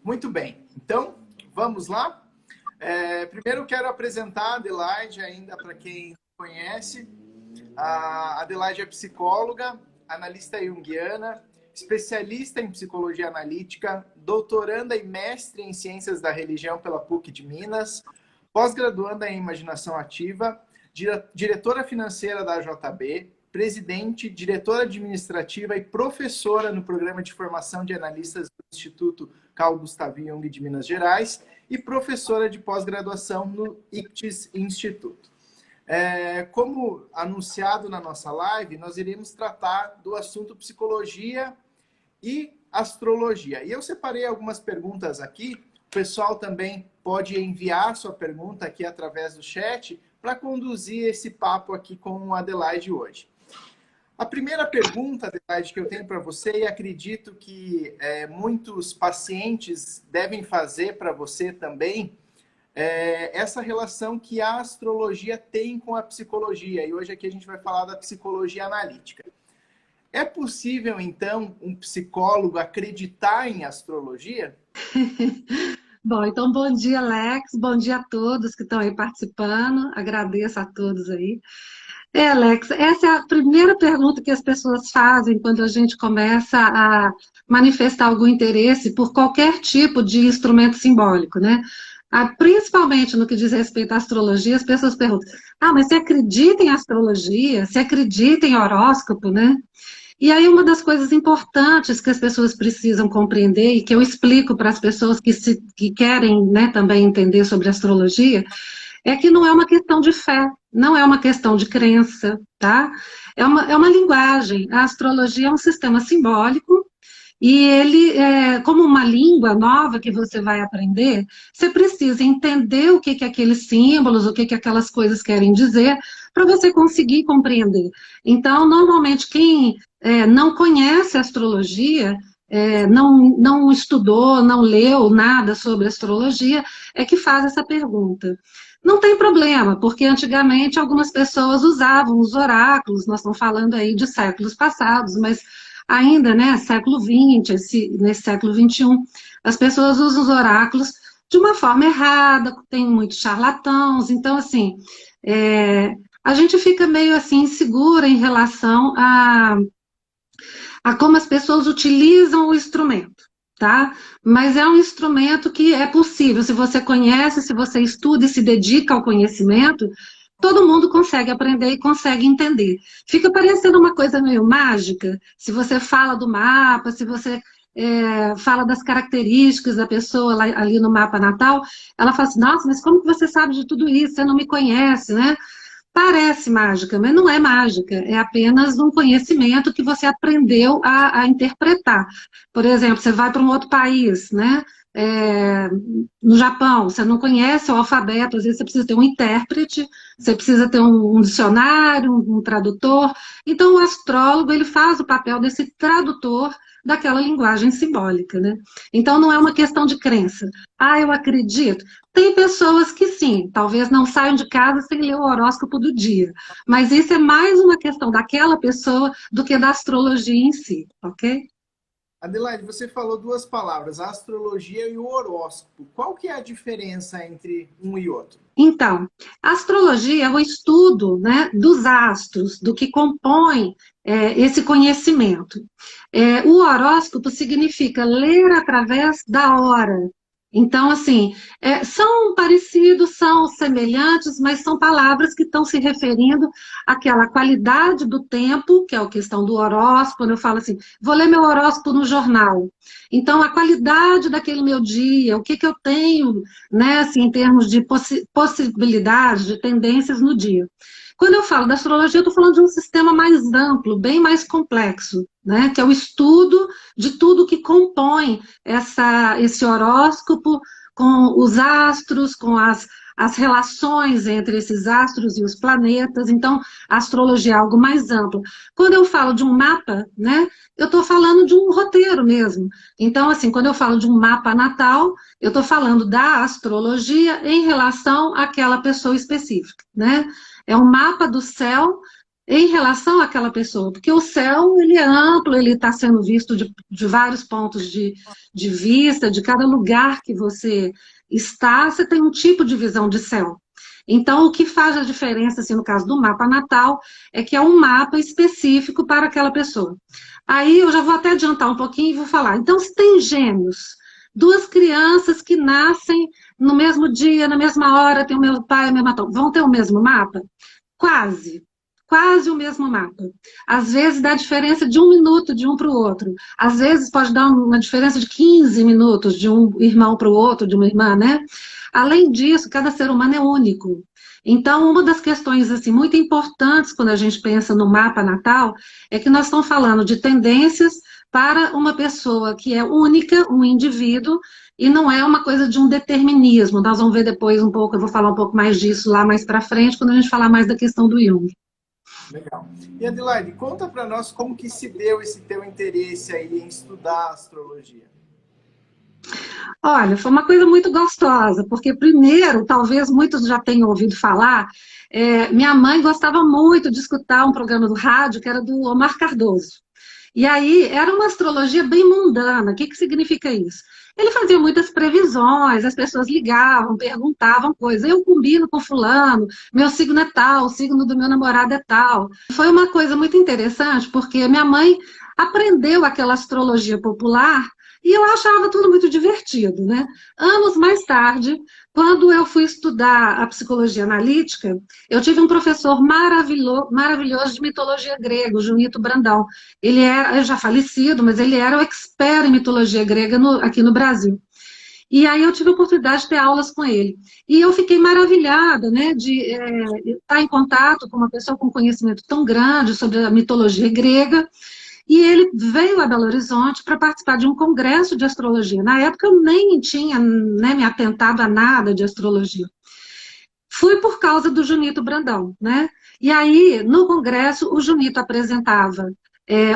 Muito bem, então vamos lá. Primeiro quero apresentar a Adelaide, ainda para quem conhece. A Adelaide é psicóloga, analista junguiana, especialista em psicologia analítica, doutoranda e mestre em ciências da religião pela PUC de Minas, pós-graduanda em imaginação ativa, diretora financeira da JB, presidente, diretora administrativa e professora no programa de formação de analistas do Instituto Carl Gustav Jung de Minas Gerais e professora de pós-graduação no ICTIS Instituto. Como anunciado na nossa live, nós iremos tratar do assunto psicologia e astrologia. E eu separei algumas perguntas aqui. O pessoal também pode enviar sua pergunta aqui através do chat para conduzir esse papo aqui com a Adelaide hoje. A primeira pergunta, Adelaide, que eu tenho para você, e acredito que muitos pacientes devem fazer para você também, essa relação que a astrologia tem com a psicologia. E hoje aqui a gente vai falar da psicologia analítica. É possível, então, um psicólogo acreditar em astrologia? Bom, então bom dia, Alex. Bom dia a todos que estão aí participando. Agradeço a todos aí. Alex, essa é a primeira pergunta que as pessoas fazem quando a gente começa a manifestar algum interesse por qualquer tipo de instrumento simbólico, né? Principalmente no que diz respeito à astrologia, as pessoas perguntam: mas você acredita em astrologia? Você acredita em horóscopo, né? E aí uma das coisas importantes que as pessoas precisam compreender e que eu explico para as pessoas que querem, né, também entender sobre astrologia, é que não é uma questão de fé, não é uma questão de crença, tá? É uma linguagem. A astrologia é um sistema simbólico e ele, como uma língua nova que você vai aprender, você precisa entender o que aqueles símbolos, o que aquelas coisas querem dizer, para você conseguir compreender. Então, normalmente, quem não conhece astrologia, não estudou, não leu nada sobre astrologia, é que faz essa pergunta. Não tem problema, porque antigamente algumas pessoas usavam os oráculos, nós estamos falando aí de séculos passados, mas ainda, né, século XX, nesse século XXI, as pessoas usam os oráculos de uma forma errada, tem muitos charlatãos, então, assim, a gente fica meio assim insegura em relação a como as pessoas utilizam o instrumento, tá? Mas é um instrumento que é possível, se você conhece, se você estuda e se dedica ao conhecimento, todo mundo consegue aprender e consegue entender. Fica parecendo uma coisa meio mágica, se você fala do mapa, se você fala das características da pessoa ali no mapa natal, ela fala assim: nossa, mas como que você sabe de tudo isso? Você não me conhece, né? Parece mágica, mas não é mágica, é apenas um conhecimento que você aprendeu a interpretar. Por exemplo, você vai para um outro país, né? No Japão, você não conhece o alfabeto, às vezes você precisa ter um intérprete, você precisa ter um dicionário, um tradutor. Então, o astrólogo, ele faz o papel desse tradutor daquela linguagem simbólica, né? Então, não é uma questão de crença. Eu acredito. Tem pessoas que sim, talvez não saiam de casa sem ler o horóscopo do dia, mas isso é mais uma questão daquela pessoa do que da astrologia em si, ok? Adelaide, você falou duas palavras, a astrologia e o horóscopo. Qual que é a diferença entre um e outro? Então, a astrologia é o estudo, né, dos astros, do que compõe esse conhecimento. O horóscopo significa ler através da hora. Então, assim, são parecidos, são semelhantes, mas são palavras que estão se referindo àquela qualidade do tempo, que é a questão do horóscopo. Quando eu falo assim, vou ler meu horóscopo no jornal. Então, a qualidade daquele meu dia, o que eu tenho, né, assim, em termos de possibilidades, de tendências no dia. Quando eu falo da astrologia, eu estou falando de um sistema mais amplo, bem mais complexo, né? Que é o estudo de tudo que compõe esse horóscopo com os astros, com as relações entre esses astros e os planetas. Então, a astrologia é algo mais amplo. Quando eu falo de um mapa, né, eu estou falando de um roteiro mesmo. Então, assim, quando eu falo de um mapa natal, eu estou falando da astrologia em relação àquela pessoa específica, né? É um mapa do céu em relação àquela pessoa, porque o céu ele é amplo, ele está sendo visto de vários pontos de vista, de cada lugar que você está, você tem um tipo de visão de céu. Então, o que faz a diferença, assim, no caso do mapa natal, é que é um mapa específico para aquela pessoa. Aí eu já vou até adiantar um pouquinho e vou falar. Então, se tem gêmeos, duas crianças que nascem no mesmo dia, na mesma hora, tem o mesmo pai, a mesma mãe, vão ter o mesmo mapa? Quase. Quase o mesmo mapa. Às vezes dá diferença de 1 minuto de um para o outro. Às vezes pode dar uma diferença de 15 minutos de um irmão para o outro, de uma irmã, né? Além disso, cada ser humano é único. Então, uma das questões assim muito importantes quando a gente pensa no mapa natal é que nós estamos falando de tendências para uma pessoa que é única, um indivíduo, e não é uma coisa de um determinismo. Nós vamos ver depois um pouco, eu vou falar um pouco mais disso lá mais para frente, quando a gente falar mais da questão do Jung. Legal. E Adelaide, conta para nós como que se deu esse teu interesse aí em estudar astrologia. Olha, foi uma coisa muito gostosa, porque primeiro, talvez muitos já tenham ouvido falar, minha mãe gostava muito de escutar um programa do rádio que era do Omar Cardoso. E aí era uma astrologia bem mundana. O que que significa isso? Ele fazia muitas previsões, as pessoas ligavam, perguntavam coisas. Eu combino com fulano, meu signo é tal, o signo do meu namorado é tal. Foi uma coisa muito interessante, porque minha mãe aprendeu aquela astrologia popular e eu achava tudo muito divertido, né? Anos mais tarde, quando eu fui estudar a psicologia analítica, eu tive um professor maravilhoso de mitologia grega, o Junito Brandão. Ele era já falecido, mas ele era o expert em mitologia grega aqui no Brasil. E aí eu tive a oportunidade de ter aulas com ele. E eu fiquei maravilhada, né, de estar em contato com uma pessoa com conhecimento tão grande sobre a mitologia grega. E ele veio a Belo Horizonte para participar de um congresso de astrologia. Na época eu nem tinha, né, me atentado a nada de astrologia. Fui por causa do Junito Brandão, né? E aí, no congresso, o Junito apresentava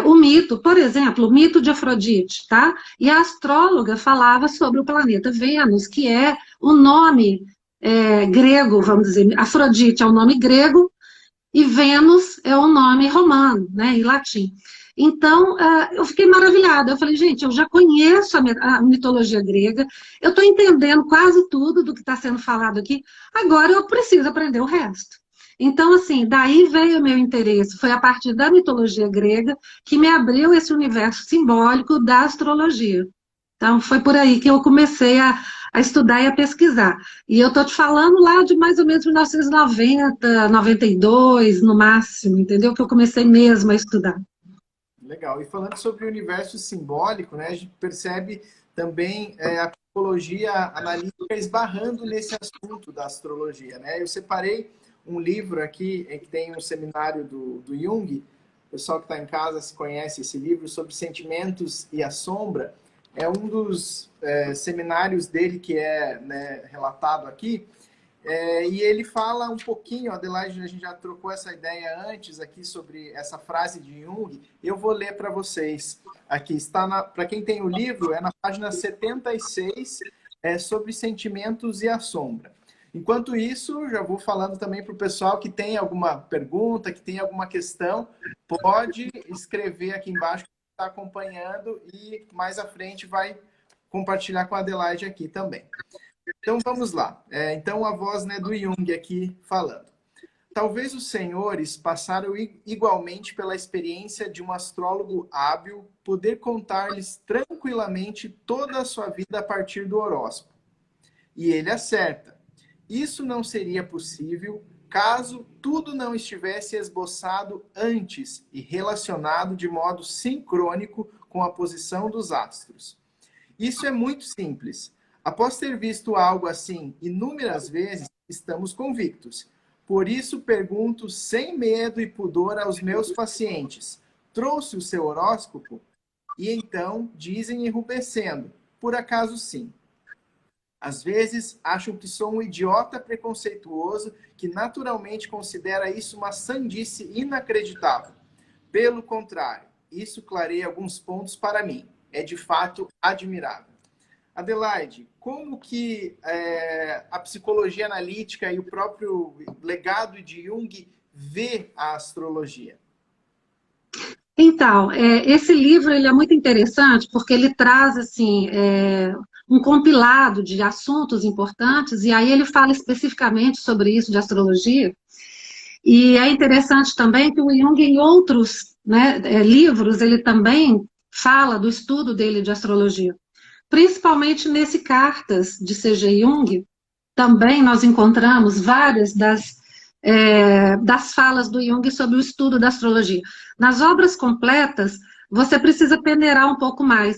o mito, por exemplo, o mito de Afrodite, tá? E a astróloga falava sobre o planeta Vênus, que é o nome grego, vamos dizer, Afrodite é o nome grego e Vênus é o nome romano, né, em latim. Então, eu fiquei maravilhada. Eu falei, gente, eu já conheço a mitologia grega, eu estou entendendo quase tudo do que está sendo falado aqui, agora eu preciso aprender o resto. Então, assim, daí veio o meu interesse. Foi a partir da mitologia grega que me abriu esse universo simbólico da astrologia. Então, foi por aí que eu comecei a estudar e a pesquisar. E eu estou te falando lá de mais ou menos 1990, 92, no máximo, entendeu? Que eu comecei mesmo a estudar. Legal. E falando sobre o universo simbólico, né, a gente percebe também a psicologia analítica esbarrando nesse assunto da astrologia, né? Eu separei um livro aqui que tem um seminário do Jung. O pessoal que está em casa se conhece esse livro sobre sentimentos e a sombra. É um dos seminários dele que é, né, relatado aqui. E ele fala um pouquinho, Adelaide, a gente já trocou essa ideia antes aqui sobre essa frase de Jung. Eu vou ler para vocês aqui. Está para quem tem o livro, é na página 76, sobre sentimentos e a sombra. Enquanto isso, já vou falando também para o pessoal que tem alguma pergunta, que tem alguma questão, pode escrever aqui embaixo que está acompanhando e mais à frente vai compartilhar com a Adelaide aqui também. Então vamos lá. Então a voz, né, do Jung aqui falando. Talvez os senhores passaram igualmente pela experiência de um astrólogo hábil poder contar-lhes tranquilamente toda a sua vida a partir do horóscopo. E ele acerta. Isso não seria possível caso tudo não estivesse esboçado antes e relacionado de modo sincrônico com a posição dos astros. Isso é muito simples. Após ter visto algo assim inúmeras vezes, estamos convictos. Por isso pergunto sem medo e pudor aos meus pacientes: trouxe o seu horóscopo? E então dizem enrubescendo: por acaso sim. Às vezes acham que sou um idiota preconceituoso que naturalmente considera isso uma sandice inacreditável. Pelo contrário, isso clareia alguns pontos para mim. É de fato admirável. Adelaide, como que a psicologia analítica e o próprio legado de Jung vê a astrologia? Então, esse livro ele é muito interessante porque ele traz assim, um compilado de assuntos importantes e aí ele fala especificamente sobre isso de astrologia. E é interessante também que o Jung, em outros, né, livros, ele também fala do estudo dele de astrologia. Principalmente nesse Cartas de C.G. Jung, também nós encontramos várias das falas do Jung sobre o estudo da astrologia. Nas obras completas, você precisa peneirar um pouco mais.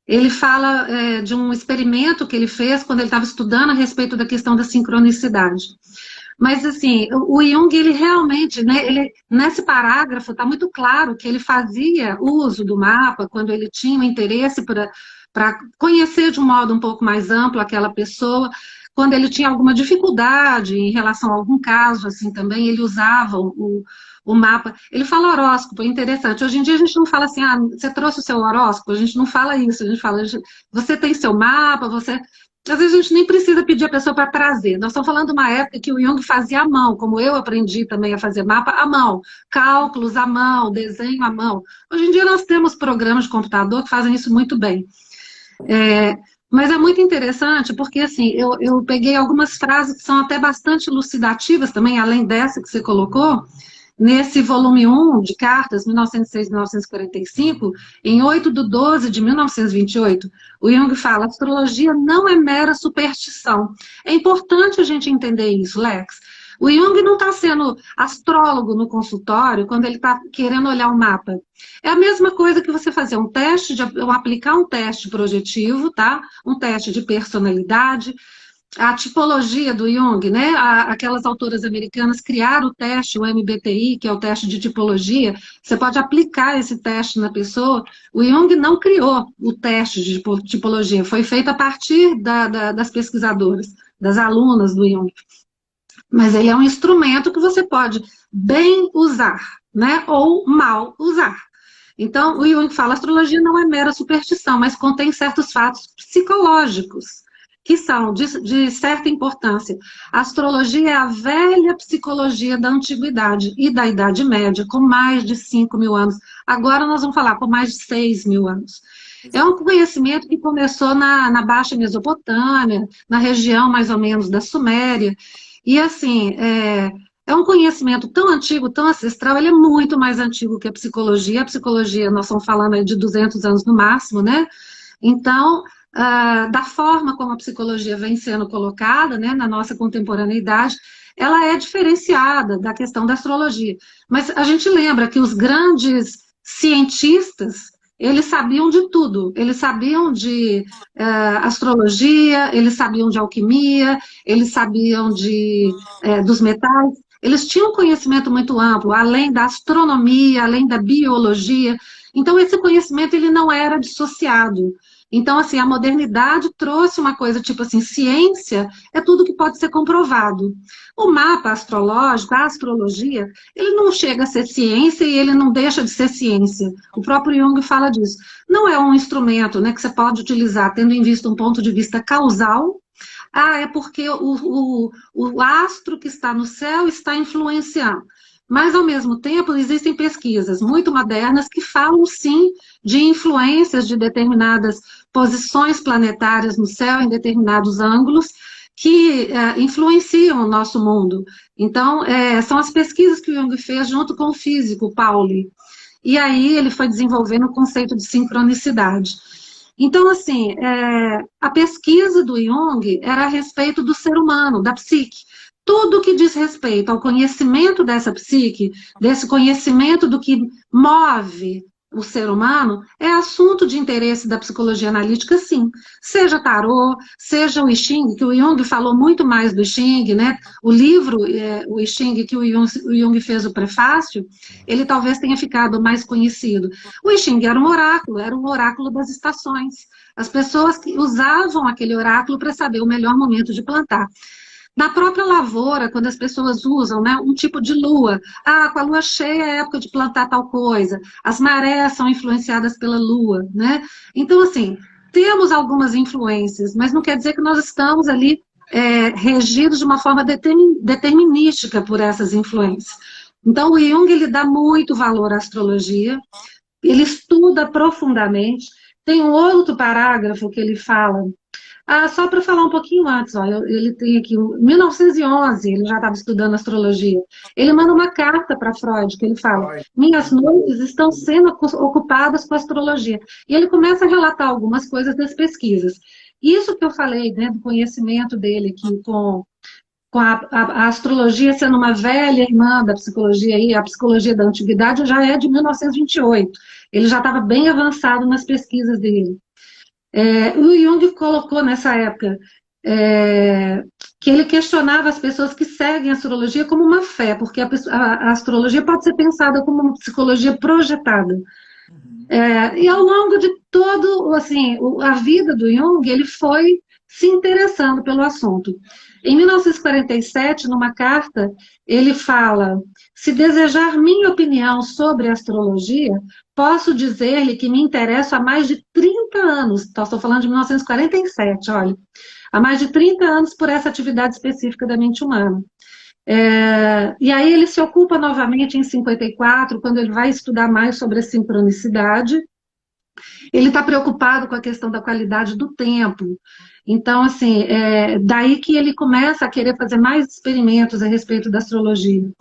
Ele fala de um experimento que ele fez quando ele estava estudando a respeito da questão da sincronicidade. Mas, assim, o Jung, ele realmente, né, nesse parágrafo, está muito claro que ele fazia uso do mapa quando ele tinha um interesse para conhecer de um modo um pouco mais amplo aquela pessoa, quando ele tinha alguma dificuldade em relação a algum caso, assim, também, ele usava o mapa. Ele fala horóscopo, é interessante. Hoje em dia a gente não fala assim, você trouxe o seu horóscopo, a gente não fala isso, a gente fala, você tem seu mapa, você... Às vezes a gente nem precisa pedir a pessoa para trazer. Nós estamos falando de uma época que o Jung fazia à mão, como eu aprendi também a fazer mapa à mão, cálculos à mão, desenho à mão. Hoje em dia nós temos programas de computador que fazem isso muito bem. Mas é muito interessante porque, assim, eu peguei algumas frases que são até bastante elucidativas também, além dessa que você colocou, nesse volume 1 de cartas, 1906-1945, em 8/12/1928, o Jung fala, astrologia não é mera superstição. É importante a gente entender isso, Lex. O Jung não está sendo astrólogo no consultório quando ele está querendo olhar o mapa. É a mesma coisa que você fazer um teste, aplicar um teste projetivo, tá? Um teste de personalidade. A tipologia do Jung, né? Aquelas autoras americanas criaram o teste, o MBTI, que é o teste de tipologia. Você pode aplicar esse teste na pessoa. O Jung não criou o teste de tipologia, foi feito a partir das pesquisadoras, das alunas do Jung. Mas ele é um instrumento que você pode bem usar, né? Ou mal usar. Então, o Jung fala, a astrologia não é mera superstição, mas contém certos fatos psicológicos que são de certa importância. A astrologia é a velha psicologia da antiguidade e da Idade Média, com mais de 5.000 anos. Agora nós vamos falar com mais de 6.000 anos. É um conhecimento que começou na Baixa Mesopotâmia, na região mais ou menos da Suméria. E assim, é um conhecimento tão antigo, tão ancestral, ele é muito mais antigo que a psicologia. A psicologia, nós estamos falando aí de 200 anos no máximo, né? Então, da forma como a psicologia vem sendo colocada, né, na nossa contemporaneidade, ela é diferenciada da questão da astrologia. Mas a gente lembra que os grandes cientistas, eles sabiam de tudo. Eles sabiam de astrologia, eles sabiam de alquimia, eles sabiam dos metais. Eles tinham um conhecimento muito amplo, além da astronomia, além da biologia. Então, esse conhecimento ele não era dissociado. Então, assim, a modernidade trouxe uma coisa tipo assim, ciência é tudo que pode ser comprovado. O mapa astrológico, a astrologia, ele não chega a ser ciência e ele não deixa de ser ciência. O próprio Jung fala disso. Não é um instrumento, né, que você pode utilizar tendo em vista um ponto de vista causal. É porque o astro que está no céu está influenciando. Mas, ao mesmo tempo, existem pesquisas muito modernas que falam, sim, de influências de determinadas posições planetárias no céu, em determinados ângulos, que influenciam o nosso mundo. Então, são as pesquisas que o Jung fez junto com o físico, Pauli. E aí ele foi desenvolvendo o conceito de sincronicidade. Então, assim, a pesquisa do Jung era a respeito do ser humano, da psique. Tudo que diz respeito ao conhecimento dessa psique, desse conhecimento do que move o ser humano, é assunto de interesse da psicologia analítica, sim. Seja tarô, seja o I Ching, que o Jung falou muito mais do I Ching, né? O livro, o I Ching, que o Jung fez o prefácio, ele talvez tenha ficado mais conhecido. O I Ching era um oráculo das estações. As pessoas que usavam aquele oráculo para saber o melhor momento de plantar. Na própria lavoura, quando as pessoas usam, né, um tipo de lua, com a lua cheia é época de plantar tal coisa, as marés são influenciadas pela lua, né? Então, assim, temos algumas influências, mas não quer dizer que nós estamos ali regidos de uma forma determinística por essas influências. Então, o Jung, ele dá muito valor à astrologia, ele estuda profundamente. Tem um outro parágrafo que ele fala, só para falar um pouquinho antes, ó, ele tem aqui, em 1911, ele já estava estudando astrologia. Ele manda uma carta para Freud, que ele fala: minhas noites estão sendo ocupadas com astrologia. E ele começa a relatar algumas coisas das pesquisas. Isso que eu falei, né, do conhecimento dele aqui com a astrologia sendo uma velha irmã da psicologia, e a psicologia da antiguidade já é de 1928. Ele já estava bem avançado nas pesquisas dele. O Jung colocou nessa época que ele questionava as pessoas que seguem a astrologia como uma fé, porque a astrologia pode ser pensada como uma psicologia projetada. E ao longo de todo, assim, a vida do Jung, ele foi se interessando pelo assunto. Em 1947, numa carta, ele fala: se desejar minha opinião sobre astrologia, posso dizer-lhe que me interesso há mais de 30 anos, então, estou falando de 1947, olha, há mais de 30 anos por essa atividade específica da mente humana. E aí ele se ocupa novamente em 54, quando ele vai estudar mais sobre a sincronicidade. Ele está preocupado com a questão da qualidade do tempo. Então, assim, daí que ele começa a querer fazer mais experimentos a respeito da astrologia.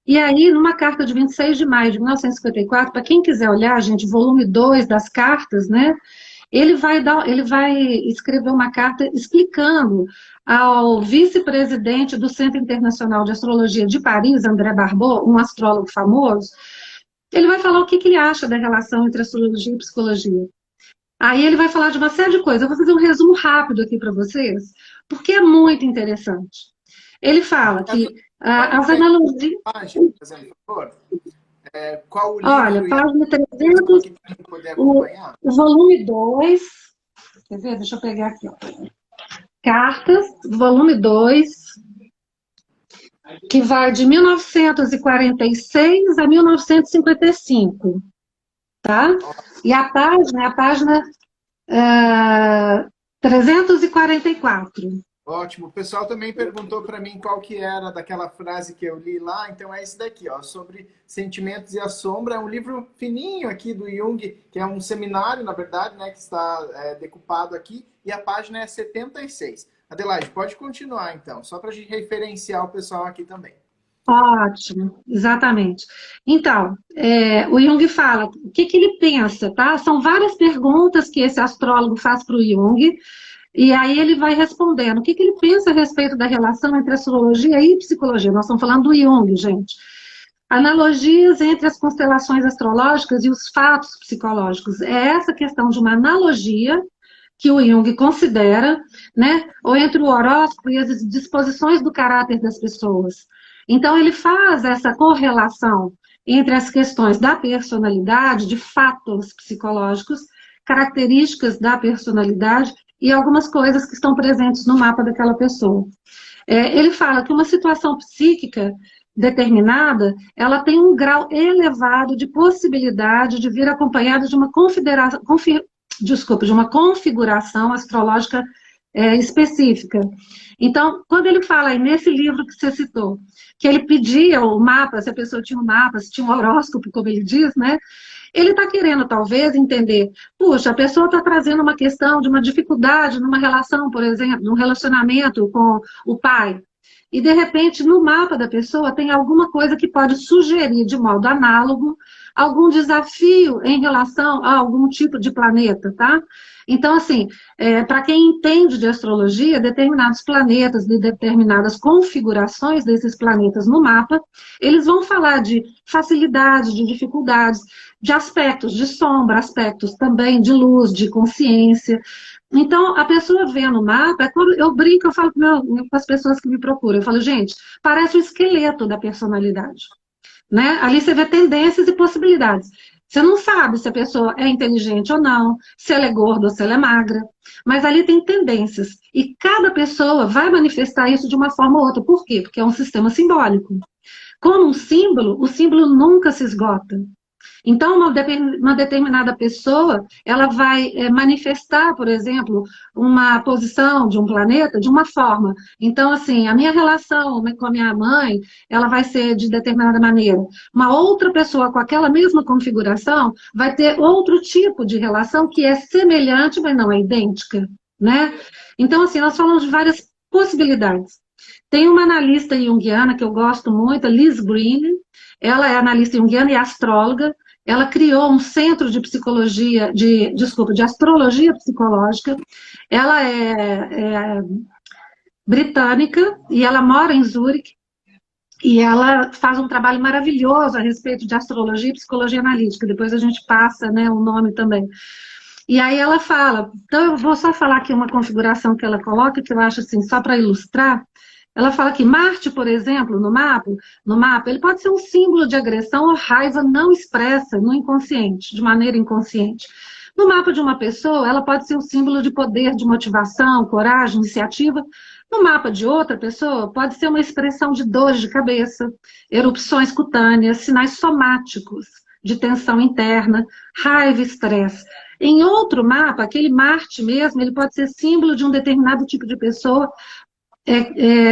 E aí, numa carta de 26 de maio de 1954, para quem quiser olhar, gente, volume 2 das cartas, né? Ele vai escrever uma carta explicando ao vice-presidente do Centro Internacional de Astrologia de Paris, André Barbeau, um astrólogo famoso. Ele vai falar o que ele acha da relação entre astrologia e psicologia. Aí ele vai falar de uma série de coisas. Eu vou fazer um resumo rápido aqui para vocês, porque é muito interessante. Ele fala que as analogias... Qual o livro? Olha, página 300, o volume 2, quer ver? Deixa eu pegar aqui, ó. Cartas, volume 2, que vai de 1946 a 1955, tá? E a página é a página 344. Ótimo. O pessoal também perguntou para mim qual que era daquela frase que eu li lá. Então é esse daqui, ó, sobre sentimentos e a sombra. É um livro fininho aqui do Jung, que é um seminário, na verdade, né, que está decupado aqui. E a página é 76. Adelaide, pode continuar, então, só para a gente referenciar o pessoal aqui também. Ótimo, exatamente. Então, o Jung fala, o que ele pensa, tá? São várias perguntas que esse astrólogo faz para o Jung, e aí ele vai respondendo. O que ele pensa a respeito da relação entre astrologia e psicologia? Nós estamos falando do Jung, gente. Analogias entre as constelações astrológicas e os fatos psicológicos. É essa questão de uma analogia que o Jung considera, né, ou entre o horóscopo e as disposições do caráter das pessoas. Então, ele faz essa correlação entre as questões da personalidade, de fatos psicológicos, características da personalidade e algumas coisas que estão presentes no mapa daquela pessoa. Ele fala que uma situação psíquica determinada, ela tem um grau elevado de possibilidade de vir acompanhada de uma configuração astrológica específica. Então, quando ele fala aí nesse livro que você citou, que ele pedia o mapa, se a pessoa tinha um mapa, se tinha um horóscopo, como ele diz, né? Ele está querendo, talvez, entender, puxa, a pessoa está trazendo uma questão de uma dificuldade numa relação, por exemplo, num relacionamento com o pai. E, de repente, no mapa da pessoa tem alguma coisa que pode sugerir, de modo análogo, algum desafio em relação a algum tipo de planeta, tá? Então, assim, para quem entende de astrologia, determinados planetas, de determinadas configurações desses planetas no mapa, eles vão falar de facilidades, de dificuldades, de aspectos de sombra, aspectos também de luz, de consciência. Então, a pessoa vê no mapa, quando eu brinco, eu falo com as pessoas que me procuram, eu falo, gente, parece o esqueleto da personalidade, né? Ali você vê tendências e possibilidades. Você não sabe se a pessoa é inteligente ou não, se ela é gorda ou se ela é magra, mas ali tem tendências. E cada pessoa vai manifestar isso de uma forma ou outra. Por quê? Porque é um sistema simbólico. Como um símbolo, o símbolo nunca se esgota. Então, uma determinada pessoa, ela vai manifestar, por exemplo, uma posição de um planeta de uma forma. Então, assim, a minha relação com a minha mãe, ela vai ser de determinada maneira. Uma outra pessoa com aquela mesma configuração vai ter outro tipo de relação que é semelhante, mas não é idêntica, né? Então, assim, nós falamos de várias possibilidades. Tem uma analista junguiana que eu gosto muito, a Liz Green. Ela é analista junguiana e astróloga. Ela criou um centro de psicologia, de astrologia psicológica. Ela é britânica e ela mora em Zurique. E ela faz um trabalho maravilhoso a respeito de astrologia e psicologia analítica. Depois a gente passa, né, o nome também. E aí ela fala, então eu vou só falar aqui uma configuração que ela coloca, que eu acho assim, só para ilustrar. Ela fala que Marte, por exemplo, no mapa, ele pode ser um símbolo de agressão ou raiva não expressa no inconsciente, de maneira inconsciente. No mapa de uma pessoa, ela pode ser um símbolo de poder, de motivação, coragem, iniciativa. No mapa de outra pessoa, pode ser uma expressão de dores de cabeça, erupções cutâneas, sinais somáticos de tensão interna, raiva e estresse. Em outro mapa, aquele Marte mesmo, ele pode ser símbolo de um determinado tipo de pessoa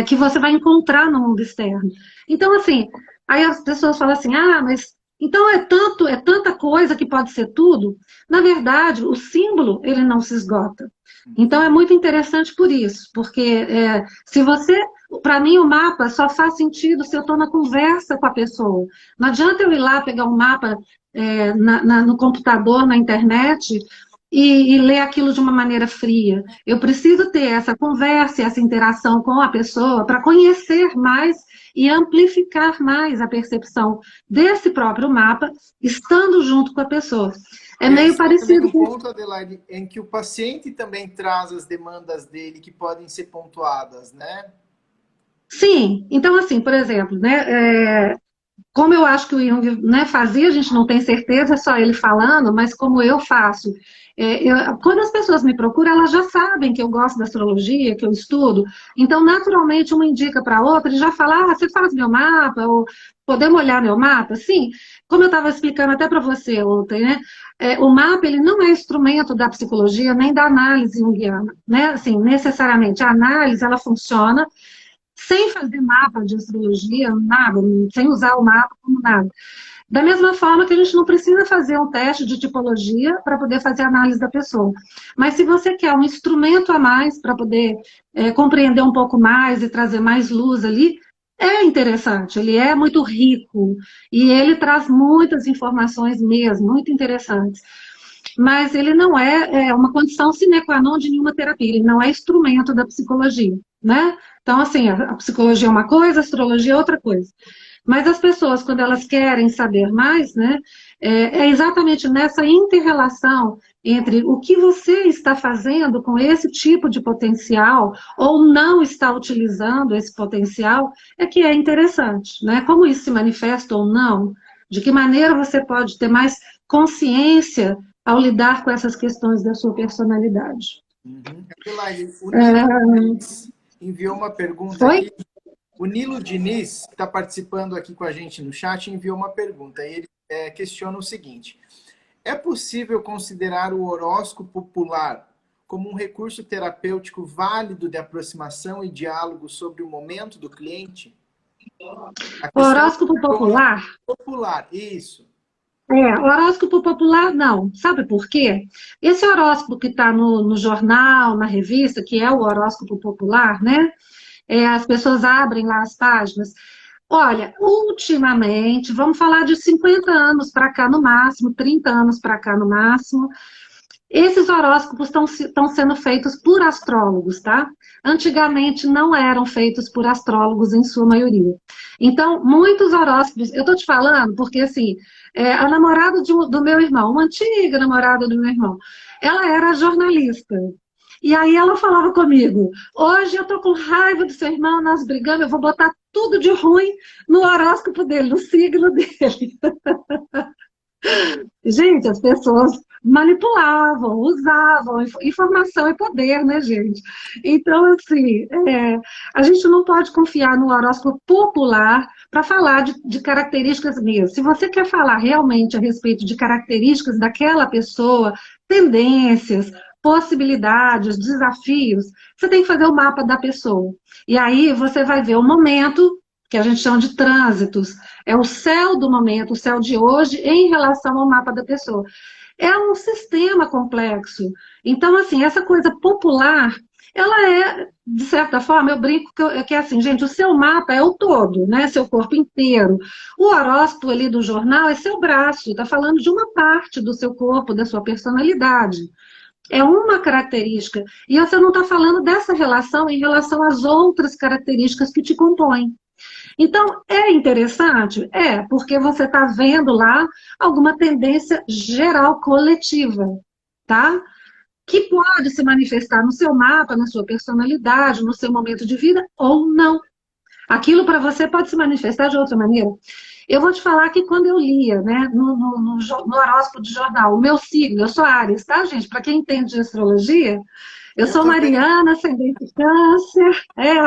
que você vai encontrar no mundo externo. Então, assim, aí as pessoas falam assim, mas então é tanta coisa que pode ser tudo. Na verdade, o símbolo, ele não se esgota. Então, é muito interessante por isso, porque se você, para mim, o mapa só faz sentido se eu estou na conversa com a pessoa. Não adianta eu ir lá pegar um mapa no computador, na internet, e ler aquilo de uma maneira fria. Eu preciso ter essa conversa, essa interação com a pessoa para conhecer mais e amplificar mais a percepção desse próprio mapa, estando junto com a pessoa. É meio parecido com... ponto, Adelaide, em que o paciente também traz as demandas dele que podem ser pontuadas, né? Sim. Então, assim, por exemplo, né, como eu acho que o Jung, né, fazia, a gente não tem certeza, é só ele falando, mas como eu faço, quando as pessoas me procuram, elas já sabem que eu gosto da astrologia, que eu estudo, então naturalmente uma indica para a outra e já fala, você faz meu mapa, ou podemos olhar meu mapa? Sim, como eu estava explicando até para você ontem, né, o mapa ele não é instrumento da psicologia nem da análise junguiana, né, assim, necessariamente, a análise ela funciona sem fazer mapa de astrologia, nada, sem usar o mapa como nada. Da mesma forma que a gente não precisa fazer um teste de tipologia para poder fazer a análise da pessoa. Mas se você quer um instrumento a mais para poder compreender um pouco mais e trazer mais luz ali, é interessante, ele é muito rico e ele traz muitas informações mesmo, muito interessantes. Mas ele não é uma condição sine qua non de nenhuma terapia, ele não é instrumento da psicologia, né? Então, assim, a psicologia é uma coisa, a astrologia é outra coisa. Mas as pessoas, quando elas querem saber mais, né, é exatamente nessa inter-relação entre o que você está fazendo com esse tipo de potencial ou não está utilizando esse potencial, é que é interessante, né? Como isso se manifesta ou não, de que maneira você pode ter mais consciência ao lidar com essas questões da sua personalidade. Adelaide, o Nilo Diniz enviou uma pergunta aqui. O Nilo Diniz, que está participando aqui com a gente no chat, enviou uma pergunta. E ele questiona o seguinte: é possível considerar o horóscopo popular como um recurso terapêutico válido de aproximação e diálogo sobre o momento do cliente? O horóscopo popular? Popular, isso. O horóscopo popular, não. Sabe por quê? Esse horóscopo que está no jornal, na revista, que é o horóscopo popular, né? As pessoas abrem lá as páginas. Olha, ultimamente, vamos falar de 50 anos para cá no máximo, 30 anos para cá no máximo, esses horóscopos estão sendo feitos por astrólogos, tá? Antigamente não eram feitos por astrólogos em sua maioria. Então, muitos horóscopos, eu tô te falando porque, assim, a namorada do meu irmão, uma antiga namorada do meu irmão, ela era jornalista. E aí ela falava comigo, hoje eu tô com raiva do seu irmão, nós brigamos, eu vou botar tudo de ruim no horóscopo dele, no signo dele. Gente, as pessoas manipulavam, usavam, informação é poder, né, gente? Então, assim, a gente não pode confiar no horóscopo popular para falar de características mesmo. Se você quer falar realmente a respeito de características daquela pessoa, tendências, possibilidades, desafios, você tem que fazer o mapa da pessoa. E aí você vai ver o momento, que a gente chama de trânsitos, é o céu do momento, o céu de hoje, em relação ao mapa da pessoa. É um sistema complexo. Então, assim, essa coisa popular, ela é, de certa forma, eu brinco que é assim, gente, o seu mapa é o todo, né? Seu corpo inteiro. O horóscopo ali do jornal é seu braço, está falando de uma parte do seu corpo, da sua personalidade. É uma característica. E você não está falando dessa relação em relação às outras características que te compõem. Então, é interessante? É, porque você está vendo lá alguma tendência geral coletiva, tá? Que pode se manifestar no seu mapa, na sua personalidade, no seu momento de vida, ou não. Aquilo para você pode se manifestar de outra maneira. Eu vou te falar que quando eu lia, né, no horóscopo de jornal, o meu signo, eu sou Áries, tá, gente? Para quem entende de astrologia, eu Eu sou também. Mariana, ascendente Câncer,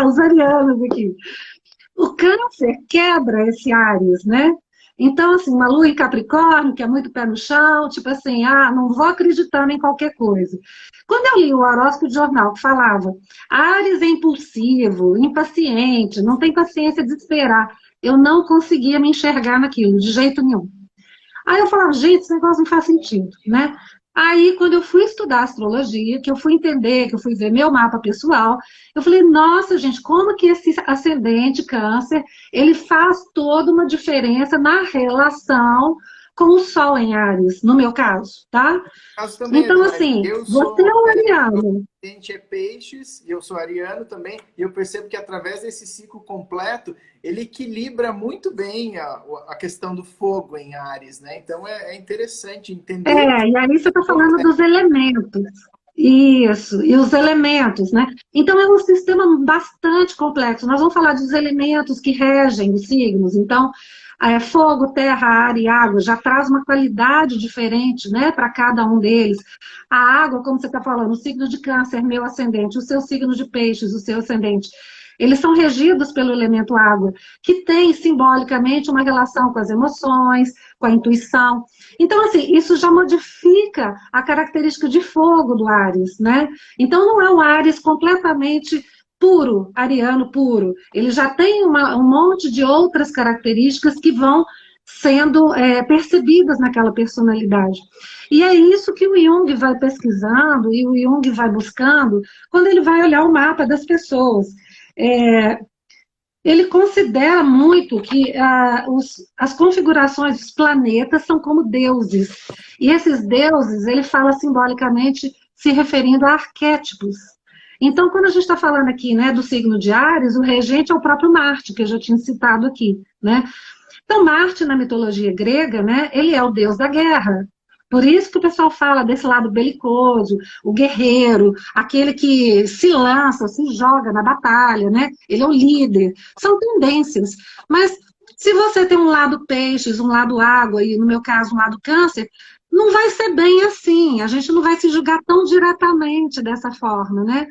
os arianos aqui. O Câncer quebra esse Áries, né? Então, assim, uma lua em Capricórnio, que é muito pé no chão, tipo assim, não vou acreditando em qualquer coisa. Quando eu li o horóscopo de jornal que falava, Áries é impulsivo, impaciente, não tem paciência de esperar, eu não conseguia me enxergar naquilo, de jeito nenhum. Aí eu falava, gente, esse negócio não faz sentido, né? Aí, quando eu fui estudar astrologia, que eu fui entender, que eu fui ver meu mapa pessoal, eu falei, nossa, gente, como que esse ascendente câncer, ele faz toda uma diferença na relação com o Sol em Áries, no meu caso, tá? Caso também, Então, Adelaide, assim, eu você é sou, um meu ariano. ascendente é peixes, e eu sou ariano também, e eu percebo que através desse ciclo completo, ele equilibra muito bem a questão do fogo em Áries, né? Então é interessante entender E aí você está como falando dos elementos. Isso, e os elementos, né? Então é um sistema bastante complexo. Nós vamos falar dos elementos que regem os signos. Então, fogo, terra, ar e água já traz uma qualidade diferente, né, para cada um deles. A água, como você está falando, o signo de câncer, meu ascendente, o seu signo de peixes, o seu ascendente, eles são regidos pelo elemento água, que tem simbolicamente uma relação com as emoções, com a intuição. Então, assim, isso já modifica a característica de fogo do Áries, né? Então, não é um Áries completamente puro, ariano puro. Ele já tem um monte de outras características que vão sendo percebidas naquela personalidade. E é isso que o Jung vai pesquisando e o Jung vai buscando quando ele vai olhar o mapa das pessoas. É, ele considera muito que as configurações dos planetas são como deuses. E esses deuses, ele fala simbolicamente se referindo a arquétipos. Então, quando a gente está falando aqui, né, do signo de Áries, o regente é o próprio Marte, que eu já tinha citado aqui, né? Então, Marte, na mitologia grega, né, ele é o deus da guerra. Por isso que o pessoal fala desse lado belicoso, o guerreiro, aquele que se lança, se joga na batalha, né? Ele é o líder. São tendências. Mas se você tem um lado peixes, um lado água, e no meu caso, um lado câncer, não vai ser bem assim. A gente não vai se julgar tão diretamente dessa forma, né?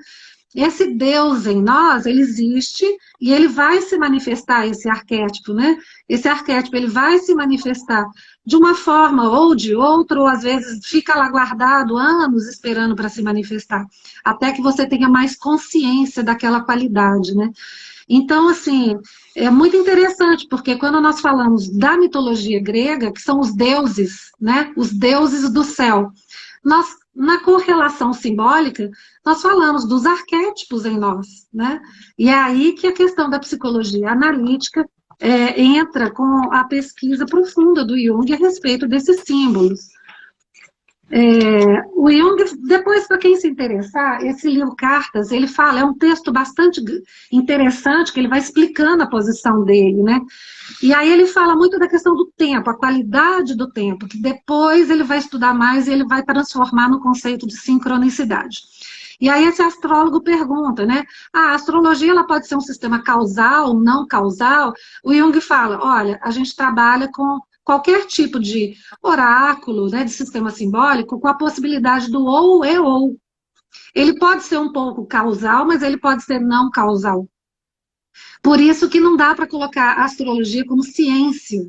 Esse Deus em nós, ele existe e ele vai se manifestar, esse arquétipo, né? Esse arquétipo, ele vai se manifestar de uma forma ou de outra, ou às vezes fica lá guardado anos esperando para se manifestar, até que você tenha mais consciência daquela qualidade, né? Então, assim, é muito interessante, porque quando nós falamos da mitologia grega, que são os deuses, né? Os deuses do céu, nós, na correlação simbólica, nós falamos dos arquétipos em nós, né? E é aí que a questão da psicologia analítica entra com a pesquisa profunda do Jung a respeito desses símbolos. O Jung, depois, para quem se interessar, esse livro Cartas, ele fala, é um texto bastante interessante, que ele vai explicando a posição dele, né? E aí ele fala muito da questão do tempo, a qualidade do tempo, que depois ele vai estudar mais e ele vai transformar no conceito de sincronicidade. E aí esse astrólogo pergunta, né? A astrologia ela pode ser um sistema causal, não causal? O Jung fala, olha, a gente trabalha com qualquer tipo de oráculo, né, de sistema simbólico, com a possibilidade do ou e ou. Ele pode ser um pouco causal, mas ele pode ser não causal. Por isso que não dá para colocar a astrologia como ciência,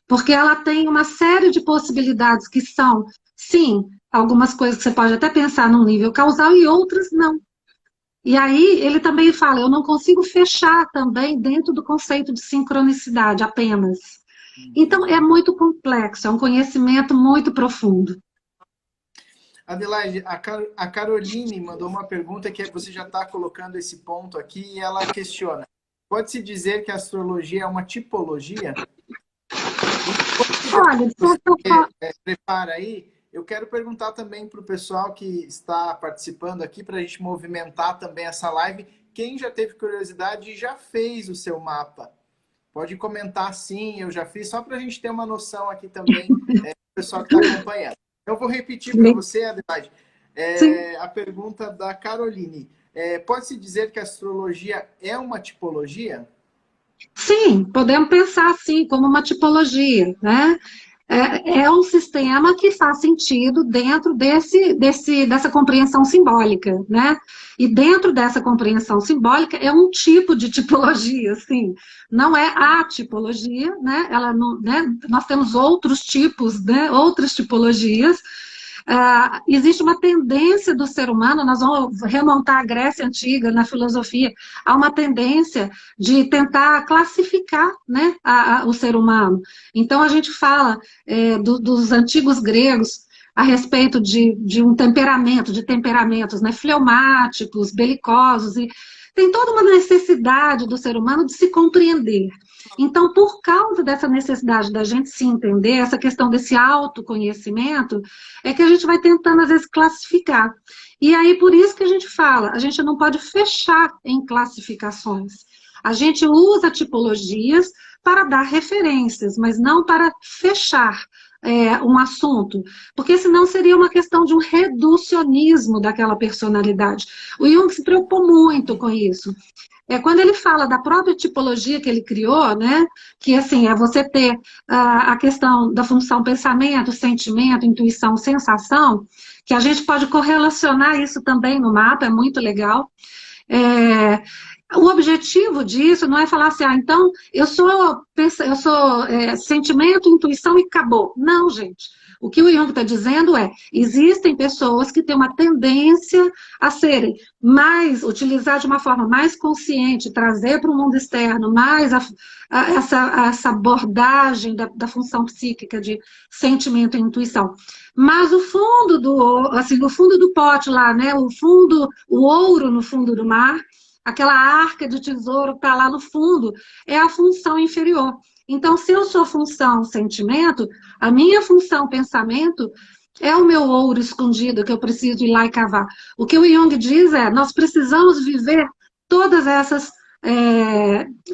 porque ela tem uma série de possibilidades que são, sim, algumas coisas que você pode até pensar num nível causal e outras não. E aí ele também fala, eu não consigo fechar também dentro do conceito de sincronicidade apenas. Então é muito complexo, é um conhecimento muito profundo. Adelaide, a Caroline mandou uma pergunta que você já está colocando esse ponto aqui e ela questiona. Pode-se dizer que a astrologia é uma tipologia? Olha, você prepara aí, eu quero perguntar também para o pessoal que está participando aqui, para a gente movimentar também essa live, quem já teve curiosidade e já fez o seu mapa. Pode comentar sim, eu já fiz, só para a gente ter uma noção aqui também, o pessoal que está acompanhando. Eu vou repetir para você, Adelaide, a pergunta da Caroline. Pode-se dizer que a astrologia é uma tipologia? Sim, podemos pensar assim, como uma tipologia, né? É um sistema que faz sentido dentro dessa compreensão simbólica, né? E dentro dessa compreensão simbólica é um tipo de tipologia, assim, não é a tipologia, né? Ela não, né? Nós temos outros tipos, né? Outras tipologias. Existe uma tendência do ser humano, nós vamos remontar a Grécia Antiga, na filosofia, há uma tendência de tentar classificar, né, o ser humano. Então, a gente fala dos antigos gregos a respeito de um temperamento, de temperamentos, né, fleumáticos, belicosos, e tem toda uma necessidade do ser humano de se compreender. Então, por causa dessa necessidade da gente se entender, essa questão desse autoconhecimento, é que a gente vai tentando, às vezes, classificar. E aí, por isso que a gente fala, a gente não pode fechar em classificações. A gente usa tipologias para dar referências, mas não para fechar um assunto, porque senão seria uma questão de um reducionismo daquela personalidade. O Jung se preocupou muito com isso. Quando ele fala da própria tipologia que ele criou, né, que assim, é você ter a questão da função pensamento, sentimento, intuição, sensação, que a gente pode correlacionar isso também no mapa, é muito legal. O objetivo disso não é falar assim, então eu sou sentimento, intuição e acabou. Não, gente. O que o Jung está dizendo existem pessoas que têm uma tendência a serem utilizar de uma forma mais consciente, trazer para o mundo externo mais essa abordagem da função psíquica de sentimento e intuição. Mas o fundo o fundo do pote lá, né, o ouro no fundo do mar, aquela arca de tesouro que está lá no fundo, é a função inferior. Então, se eu sou função sentimento, a minha função pensamento é o meu ouro escondido que eu preciso ir lá e cavar. O que o Jung diz nós precisamos viver todas essas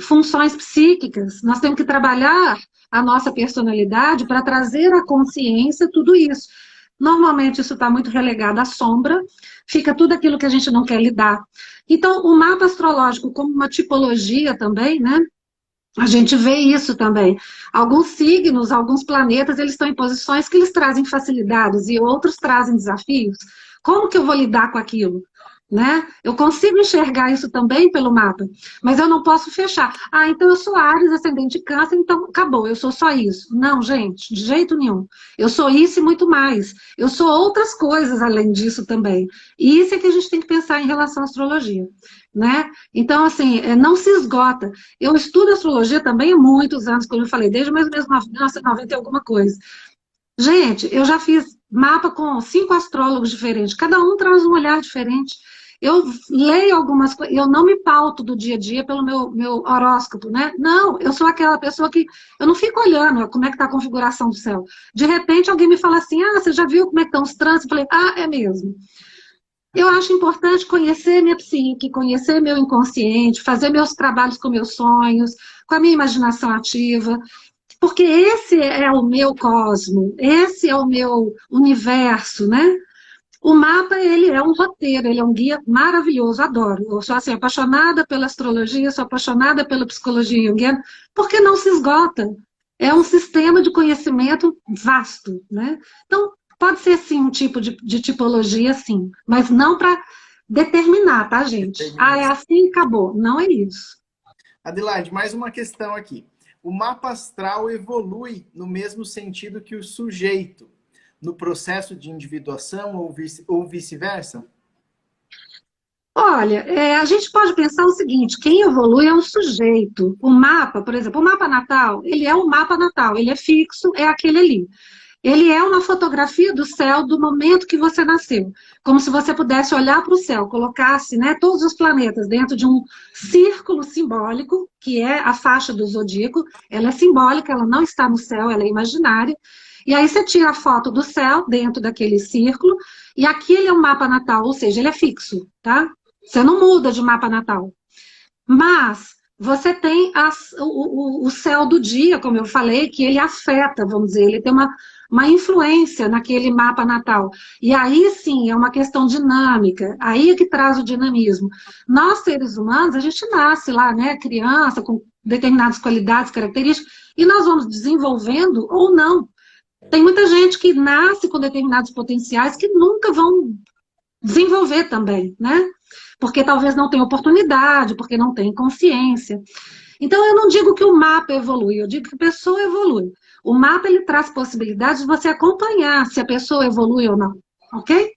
funções psíquicas, nós temos que trabalhar a nossa personalidade para trazer à consciência tudo isso. Normalmente isso está muito relegado à sombra, fica tudo aquilo que a gente não quer lidar. Então, o mapa astrológico como uma tipologia também, né? A gente vê isso também. Alguns signos, alguns planetas, eles estão em posições que eles trazem facilidades e outros trazem desafios. Como que eu vou lidar com aquilo? Né? Eu consigo enxergar isso também pelo mapa, mas eu não posso fechar. Então eu sou Áries, ascendente Câncer, então acabou, eu sou só isso. Não, gente, de jeito nenhum. Eu sou isso e muito mais. Eu sou outras coisas além disso também. E isso é que a gente tem que pensar em relação à astrologia. Né? Então, assim, não se esgota. Eu estudo astrologia também há muitos anos, como eu falei, desde mais ou menos 1990 e alguma coisa. Gente, eu já fiz mapa com 5 astrólogos diferentes, cada um traz um olhar diferente. Eu leio algumas coisas, eu não me pauto do dia a dia pelo meu horóscopo, né? Não, eu sou aquela pessoa que eu não fico olhando como é que está a configuração do céu. De repente alguém me fala assim, você já viu como é que estão os trânsitos? Eu falei, é mesmo. Eu acho importante conhecer minha psique, conhecer meu inconsciente, fazer meus trabalhos com meus sonhos, com a minha imaginação ativa, porque esse é o meu cosmo, esse é o meu universo, né? O mapa, ele é um roteiro, ele é um guia maravilhoso, adoro. Eu sou assim, apaixonada pela astrologia, sou apaixonada pela psicologia junguiana, porque não se esgota. é um sistema de conhecimento vasto, né? Então, pode ser, sim, um tipo de tipologia, sim, mas não para determinar, tá, gente? Ah, é Determinação. assim e acabou. Não é isso. Adelaide, mais uma questão aqui. O mapa astral evolui no mesmo sentido que o sujeito, no processo de individuação ou vice-versa? Olha, a gente pode pensar o seguinte, quem evolui é o sujeito. O mapa, por exemplo, o mapa natal, ele é o mapa natal, ele é fixo, é aquele ali. Ele é uma fotografia do céu do momento que você nasceu. Como se você pudesse olhar para o céu, colocasse, né, todos os planetas dentro de um círculo simbólico, que é a faixa do zodíaco. Ela é simbólica, ela não está no céu, ela é imaginária. E aí você tira a foto do céu dentro daquele círculo, e aquele é um mapa natal, ou seja, ele é fixo, tá? Você não muda de mapa natal. Mas você tem o céu do dia, como eu falei, que ele afeta, vamos dizer, ele tem uma influência naquele mapa natal. E aí sim é uma questão dinâmica, aí é que traz o dinamismo. Nós, seres humanos, a gente nasce lá, né, criança, com determinadas qualidades, características, e nós vamos desenvolvendo ou não. Tem muita gente que nasce com determinados potenciais que nunca vão desenvolver também, né? Porque talvez não tenha oportunidade, porque não tem consciência. Então, eu não digo que o mapa evolui, eu digo que a pessoa evolui. O mapa, ele traz possibilidades de você acompanhar se a pessoa evolui ou não, ok?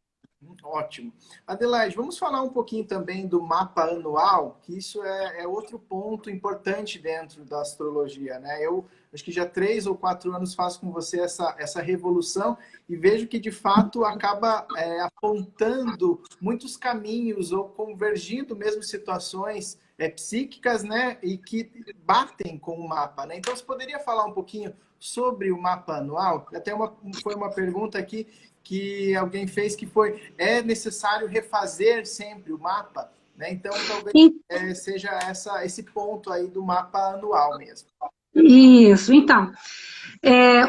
Ótimo. Adelaide, vamos falar um pouquinho também do mapa anual, que isso é outro ponto importante dentro da astrologia, né? Eu acho que já 3 ou 4 anos faço com você essa revolução e vejo que, de fato, acaba apontando muitos caminhos ou convergindo mesmo situações psíquicas, né? E que batem com o mapa, né? Então, você poderia falar um pouquinho sobre o mapa anual? Até foi uma pergunta aqui que alguém fez, que foi, é necessário refazer sempre o mapa, né? Então, talvez seja esse ponto aí do mapa anual mesmo. Isso, então.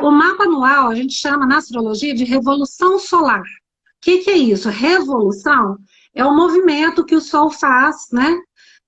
O mapa anual a gente chama na astrologia de revolução solar. O que é isso? Revolução é o movimento que o Sol faz, né?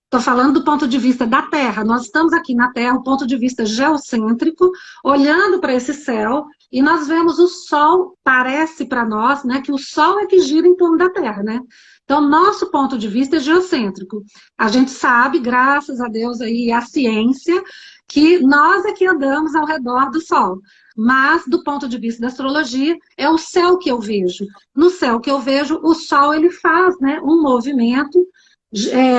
Estou falando do ponto de vista da Terra. Nós estamos aqui na Terra, o ponto de vista geocêntrico, olhando para esse céu, e nós vemos o Sol, parece para nós, né, que o Sol é que gira em torno da Terra, né? Então, nosso ponto de vista é geocêntrico. A gente sabe, graças a Deus aí, a ciência, que nós é que andamos ao redor do Sol. Mas, do ponto de vista da astrologia, é o céu que eu vejo. No céu que eu vejo, o Sol ele faz, né, um movimento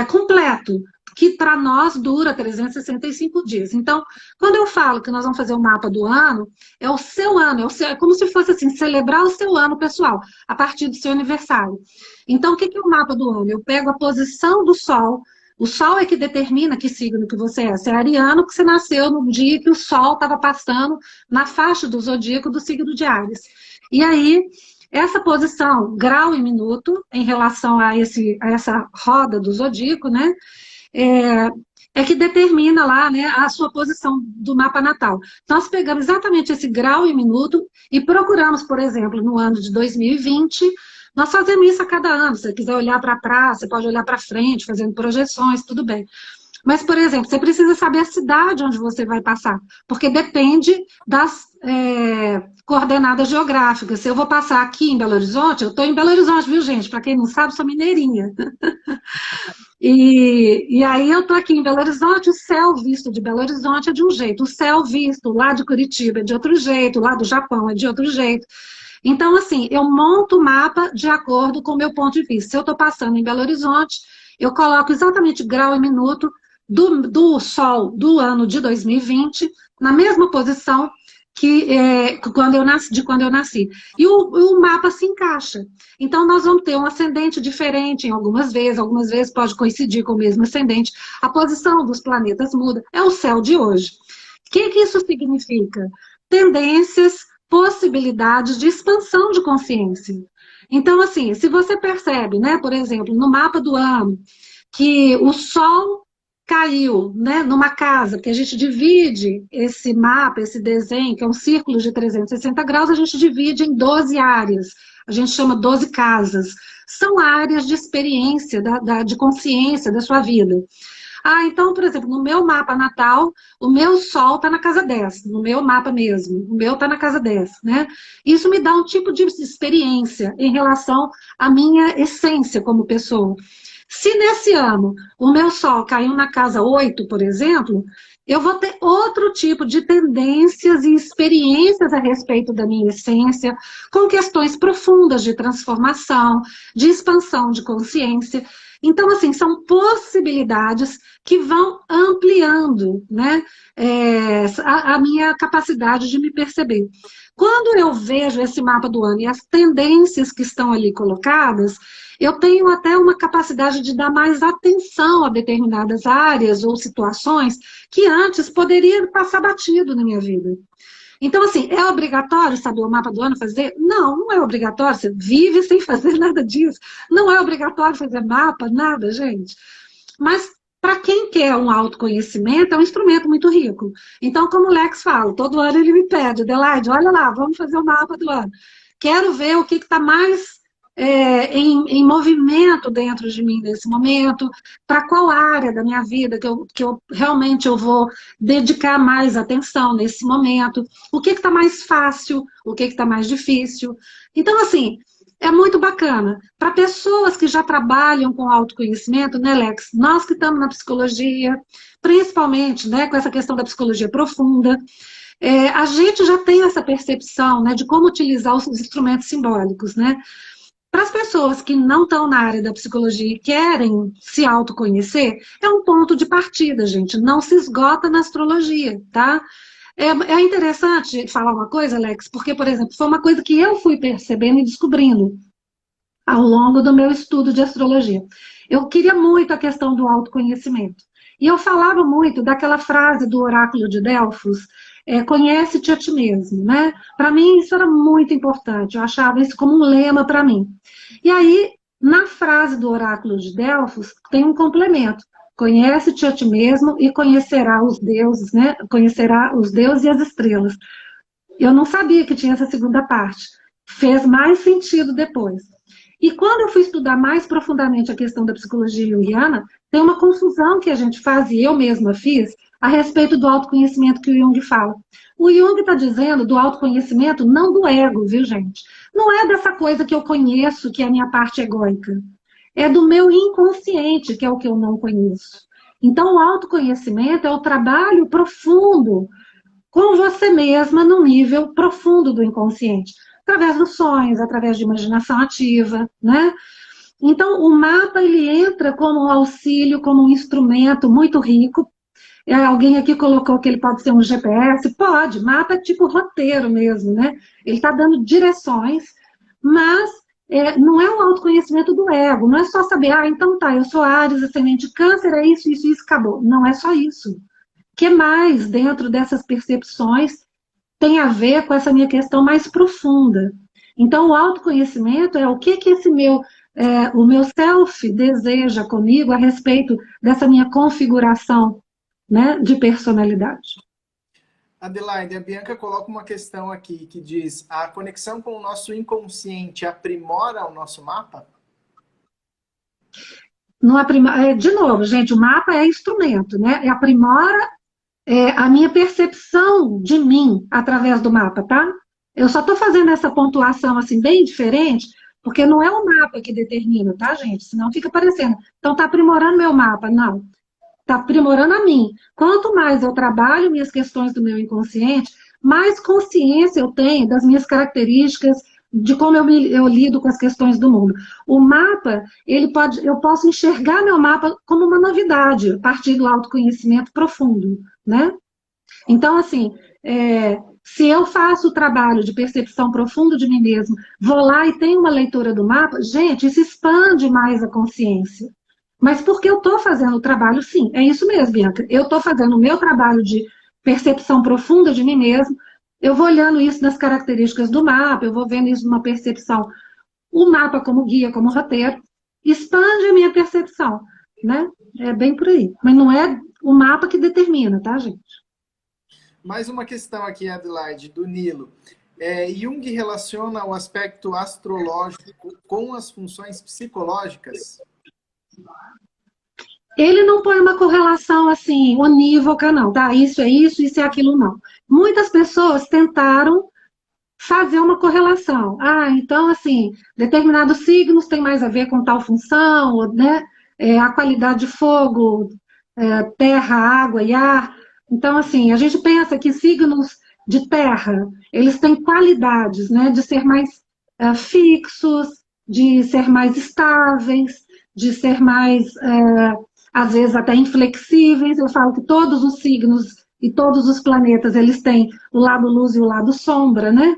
completo, que para nós dura 365 dias. Então, quando eu falo que nós vamos fazer o mapa do ano, é o seu ano, é como se fosse assim, celebrar o seu ano pessoal, a partir do seu aniversário. Então, o que é o mapa do ano? Eu pego a posição do Sol, o Sol é que determina que signo que você é. Você é ariano, que você nasceu no dia que o Sol estava passando na faixa do zodíaco do signo de Áries. E aí, essa posição, grau e minuto, em relação a essa roda do zodíaco, né? É que determina lá, né, a sua posição do mapa natal. Nós pegamos exatamente esse grau e minuto e procuramos, por exemplo, no ano de 2020, nós fazemos isso a cada ano. Se você quiser olhar para trás, você pode olhar para frente, fazendo projeções, tudo bem. Mas, por exemplo, você precisa saber a cidade onde você vai passar, porque depende das coordenadas geográficas. Se eu vou passar aqui em Belo Horizonte, eu estou em Belo Horizonte, viu, gente? Para quem não sabe, sou mineirinha. E aí eu estou aqui em Belo Horizonte, o céu visto de Belo Horizonte é de um jeito, o céu visto lá de Curitiba é de outro jeito, lá do Japão é de outro jeito. Então, assim, eu monto o mapa de acordo com o meu ponto de vista. Se eu estou passando em Belo Horizonte, eu coloco exatamente grau e minuto do Sol do ano de 2020, na mesma posição quando eu nasci. E o mapa se encaixa. Então, nós vamos ter um ascendente diferente em algumas vezes pode coincidir com o mesmo ascendente. A posição dos planetas muda. É o céu de hoje. O que isso significa? Tendências, possibilidades de expansão de consciência. Então, assim, se você percebe, né, por exemplo, no mapa do ano, que o Sol caiu, né, numa casa, porque a gente divide esse mapa, esse desenho, que é um círculo de 360 graus, a gente divide em 12 áreas, a gente chama 12 casas. São áreas de experiência, de consciência da sua vida. Ah, então, por exemplo, no meu mapa natal, o meu sol está na casa 10, no meu mapa mesmo, o meu está na casa 10, né? Isso me dá um tipo de experiência em relação à minha essência como pessoa. Se nesse ano o meu sol caiu na casa 8, por exemplo, eu vou ter outro tipo de tendências e experiências a respeito da minha essência, com questões profundas de transformação, de expansão de consciência. Então, assim, são possibilidades que vão ampliando, né, a minha capacidade de me perceber. Quando eu vejo esse mapa do ano e as tendências que estão ali colocadas, eu tenho até uma capacidade de dar mais atenção a determinadas áreas ou situações que antes poderia passar batido na minha vida. Então, assim, é obrigatório saber o mapa do ano fazer? Não, não é obrigatório. Você vive sem fazer nada disso. Não é obrigatório fazer mapa, nada, gente. Mas para quem quer um autoconhecimento, é um instrumento muito rico. Então, como o Lex fala, todo ano ele me pede, Adelaide, olha lá, vamos fazer o mapa do ano. Quero ver o que está mais em movimento dentro de mim nesse momento, para qual área da minha vida que eu realmente eu vou dedicar mais atenção nesse momento, o que está mais fácil, o que está mais difícil. Então, assim, é muito bacana. Para pessoas que já trabalham com autoconhecimento, né, Lex? Nós que estamos na psicologia, principalmente, né, com essa questão da psicologia profunda, a gente já tem essa percepção, né, de como utilizar os instrumentos simbólicos, né? Para as pessoas que não estão na área da psicologia e querem se autoconhecer, é um ponto de partida, gente. Não se esgota na astrologia, tá? É interessante falar uma coisa, Alex, porque, por exemplo, foi uma coisa que eu fui percebendo e descobrindo ao longo do meu estudo de astrologia. Eu queria muito a questão do autoconhecimento. E eu falava muito daquela frase do oráculo de Delfos, conhece-te a ti mesmo, né? Para mim isso era muito importante, eu achava isso como um lema para mim. E aí, na frase do oráculo de Delfos, tem um complemento. Conhece-te a ti mesmo e conhecerá os deuses, né? Conhecerá os deuses e as estrelas. Eu não sabia que tinha essa segunda parte. Fez mais sentido depois. E quando eu fui estudar mais profundamente a questão da psicologia junguiana, tem uma confusão que a gente faz, e eu mesma fiz, a respeito do autoconhecimento que o Jung fala. O Jung está dizendo do autoconhecimento, não do ego, viu, gente? Não é dessa coisa que eu conheço, que é a minha parte egóica. É do meu inconsciente, que é o que eu não conheço. Então, o autoconhecimento é o trabalho profundo com você mesma no nível profundo do inconsciente, através dos sonhos, através de imaginação ativa, né? Então, o mapa, ele entra como um auxílio, como um instrumento muito rico. Alguém aqui colocou que ele pode ser um GPS, pode, mapa é tipo roteiro mesmo, né? Ele está dando direções, mas não é um autoconhecimento do ego, não é só saber, então tá, eu sou Áries, ascendente Câncer, é isso, isso, isso, acabou. Não é só isso. O que mais dentro dessas percepções tem a ver com essa minha questão mais profunda? Então, o autoconhecimento é o que esse o meu self deseja comigo a respeito dessa minha configuração, né, de personalidade. Adelaide, a Bianca coloca uma questão aqui que diz: a conexão com o nosso inconsciente aprimora o nosso mapa? De novo, gente, o mapa é instrumento, né? Aprimora a minha percepção de mim através do mapa, tá? Eu só estou fazendo essa pontuação assim bem diferente, porque não é o mapa que determina, tá, gente? Senão fica parecendo. Então está aprimorando meu mapa. Não. Está aprimorando a mim. Quanto mais eu trabalho minhas questões do meu inconsciente, mais consciência eu tenho das minhas características, de como eu lido com as questões do mundo. O mapa, eu posso enxergar meu mapa como uma novidade, a partir do autoconhecimento profundo, né? Então, assim, se eu faço o trabalho de percepção profunda de mim mesmo, vou lá e tenho uma leitura do mapa, gente, isso expande mais a consciência. Mas porque eu estou fazendo o trabalho, sim, é isso mesmo, Bianca. Eu estou fazendo o meu trabalho de percepção profunda de mim mesmo, eu vou olhando isso nas características do mapa, eu vou vendo isso numa percepção, o mapa como guia, como roteiro, expande a minha percepção, né? É bem por aí. Mas não é o mapa que determina, tá, gente? Mais uma questão aqui, Adelaide, do Nilo. Jung relaciona o aspecto astrológico com as funções psicológicas? ele não põe uma correlação assim, unívoca, não, tá? Isso é aquilo, não. Muitas pessoas tentaram fazer uma correlação. Ah, então, assim, determinados signos têm mais a ver com tal função, né? A qualidade de fogo, terra, água e ar. Então, assim, a gente pensa que signos de terra, eles têm qualidades, né? De ser mais fixos, de ser mais estáveis, de ser mais, às vezes, até inflexíveis. Eu falo que todos os signos e todos os planetas, eles têm o lado luz e o lado sombra, né?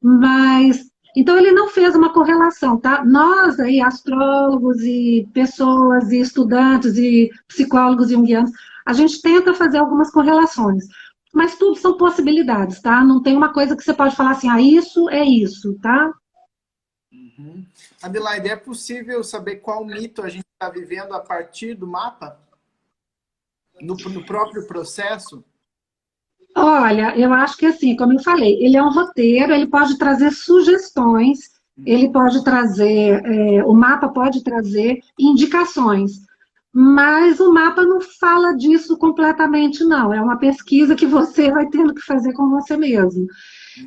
Mas, então ele não fez uma correlação, tá? Nós aí, astrólogos e pessoas e estudantes e psicólogos junguianos, a gente tenta fazer algumas correlações, mas tudo são possibilidades, tá? Não tem uma coisa que você pode falar assim, ah, isso é isso, tá? Uhum. Adelaide, é possível saber qual mito a gente está vivendo a partir do mapa? No próprio processo? Olha, eu acho que assim, como eu falei, ele é um roteiro, ele pode trazer sugestões, ele pode trazer, o mapa pode trazer indicações, mas o mapa não fala disso completamente, não. É uma pesquisa que você vai tendo que fazer com você mesmo.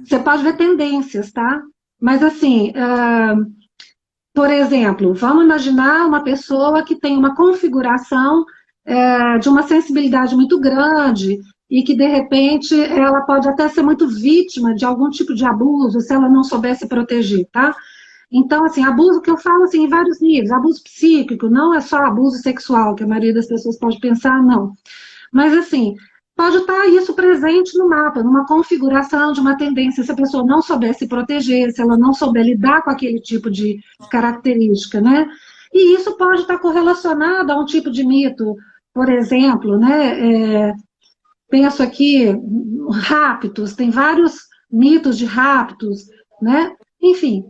Você pode ver tendências, tá? Mas assim, por exemplo, vamos imaginar uma pessoa que tem uma configuração de uma sensibilidade muito grande e que, de repente, ela pode até ser muito vítima de algum tipo de abuso se ela não souber se proteger, tá? Então, assim, abuso que eu falo assim, em vários níveis, abuso psíquico, não é só abuso sexual, que a maioria das pessoas pode pensar, não. Mas, assim, pode estar isso presente no mapa, numa configuração de uma tendência, se a pessoa não souber se proteger, se ela não souber lidar com aquele tipo de característica, né? E isso pode estar correlacionado a um tipo de mito, por exemplo, né? Penso aqui, raptos, tem vários mitos de raptos, né? Enfim,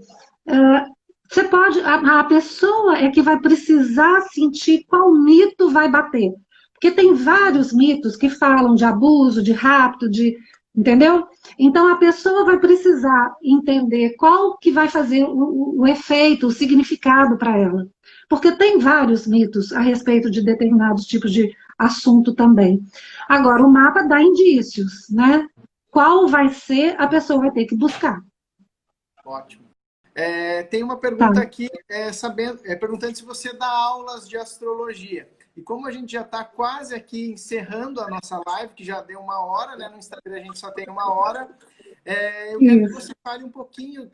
você pode, a pessoa é que vai precisar sentir qual mito vai bater. Porque tem vários mitos que falam de abuso, de rapto, entendeu? Então a pessoa vai precisar entender qual que vai fazer o efeito, o significado para ela. Porque tem vários mitos a respeito de determinados tipos de assunto também. Agora, o mapa dá indícios, né? Qual vai ser, a pessoa vai ter que buscar. Ótimo. Tem uma Tá. pergunta aqui, perguntando se você dá aulas de astrologia. E como a gente já está quase aqui encerrando a nossa live, que já deu 1 hora, né? No Instagram a gente só tem 1 hora. Eu quero que você fale um pouquinho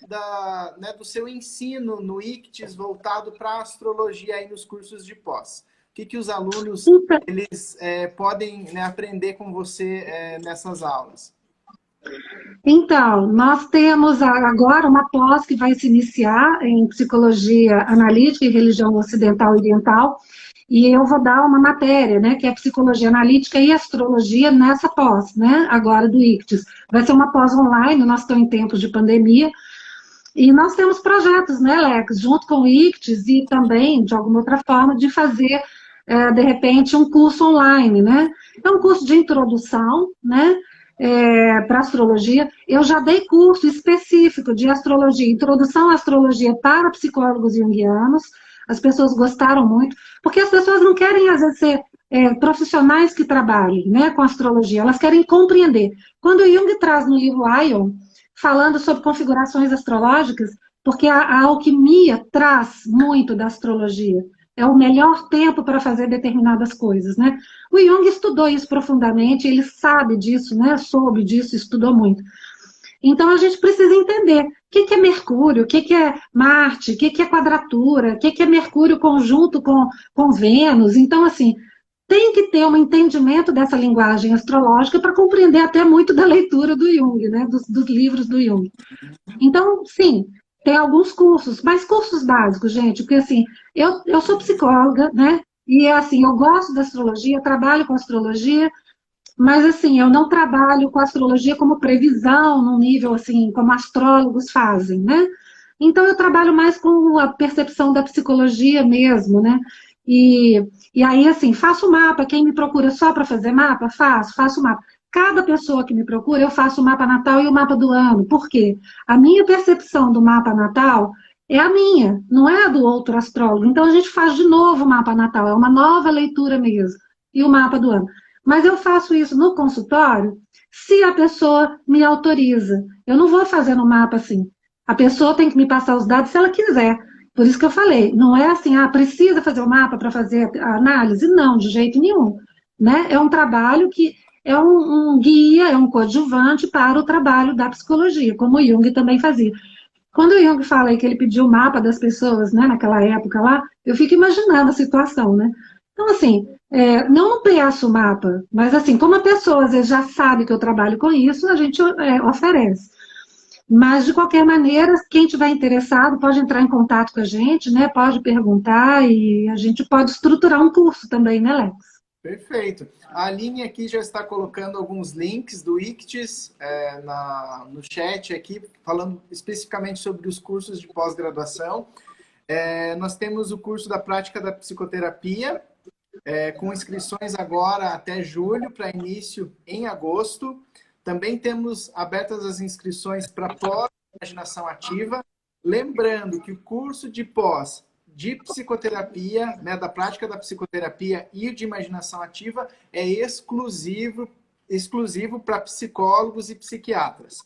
do seu ensino no ICTS voltado para a astrologia aí nos cursos de pós. O que os alunos eles podem, né, aprender com você nessas aulas? Então, nós temos agora uma pós que vai se iniciar em psicologia analítica e religião ocidental e oriental, e eu vou dar uma matéria, né, que é psicologia analítica e astrologia nessa pós, né, agora do ICTS. Vai ser uma pós online, nós estamos em tempos de pandemia, e nós temos projetos, né, Lex, junto com o ICTS e também, de alguma outra forma, de fazer, de repente, um curso online, né? É um curso de introdução, né, para astrologia. Eu já dei curso específico de astrologia, introdução à astrologia para psicólogos junguianos. As pessoas gostaram muito, porque as pessoas não querem, às vezes, ser profissionais que trabalhem, né, com astrologia, elas querem compreender. Quando o Jung traz no livro Aion, falando sobre configurações astrológicas, porque a alquimia traz muito da astrologia. É o melhor tempo para fazer determinadas coisas, né? O Jung estudou isso profundamente, ele sabe disso, né? Soube disso, estudou muito. Então a gente precisa entender o que é Mercúrio, o que é Marte, o que é quadratura, o que é Mercúrio conjunto com Vênus. Então, assim, tem que ter um entendimento dessa linguagem astrológica para compreender até muito da leitura do Jung, né? Dos livros do Jung. Então, sim, tem alguns cursos, mas cursos básicos, gente, porque assim, eu sou psicóloga, né? E assim, eu gosto da astrologia, trabalho com astrologia, mas assim, eu não trabalho com astrologia como previsão, num nível assim, como astrólogos fazem, né? Então eu trabalho mais com a percepção da psicologia mesmo, né? E aí, assim, faço mapa. Quem me procura só para fazer mapa, faço mapa. Cada pessoa que me procura, eu faço o mapa natal e o mapa do ano. Por quê? A minha percepção do mapa natal é a minha, não é a do outro astrólogo. Então a gente faz de novo o mapa natal, é uma nova leitura mesmo, e o mapa do ano. Mas eu faço isso no consultório se a pessoa me autoriza. Eu não vou fazer no mapa assim. A pessoa tem que me passar os dados se ela quiser. Por isso que eu falei, não é assim, precisa fazer o mapa para fazer a análise? Não, de jeito nenhum. Né? É um trabalho que é um guia, é um coadjuvante para o trabalho da psicologia, como o Jung também fazia. Quando o Jung fala aí que ele pediu o mapa das pessoas, né, naquela época lá, eu fico imaginando a situação, né? Então, assim, não peço o mapa, mas assim, como a pessoa às vezes já sabe que eu trabalho com isso, a gente oferece. Mas, de qualquer maneira, quem tiver interessado pode entrar em contato com a gente, né? Pode perguntar e a gente pode estruturar um curso também, né, Lex? Perfeito. A Aline aqui já está colocando alguns links do ICTS no chat aqui, falando especificamente sobre os cursos de pós-graduação. Nós temos o curso da prática da psicoterapia, com inscrições agora até julho, para início em agosto. Também temos abertas as inscrições para pós-imaginação ativa. Lembrando que o curso de pós de psicoterapia, né, da prática da psicoterapia e de imaginação ativa é exclusivo para psicólogos e psiquiatras.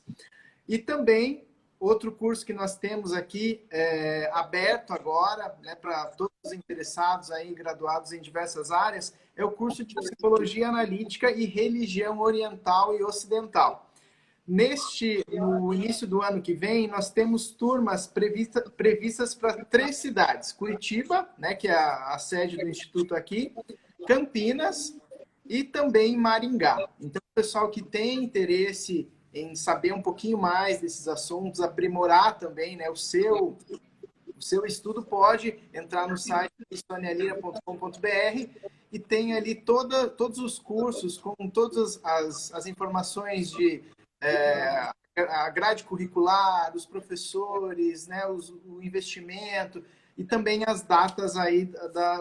E também, outro curso que nós temos aqui, aberto agora, né, para todos os interessados aí, graduados em diversas áreas, é o curso de Psicologia Analítica e Religião Oriental e Ocidental. No início do ano que vem, nós temos turmas previstas para 3 cidades. Curitiba, né, que é a sede do Instituto aqui, Campinas e também Maringá. Então, o pessoal que tem interesse em saber um pouquinho mais desses assuntos, aprimorar também, né, o seu estudo, pode entrar no site sonialira.com.br e tem ali todos os cursos com todas as informações de a grade curricular, os professores, né, o investimento e também as datas aí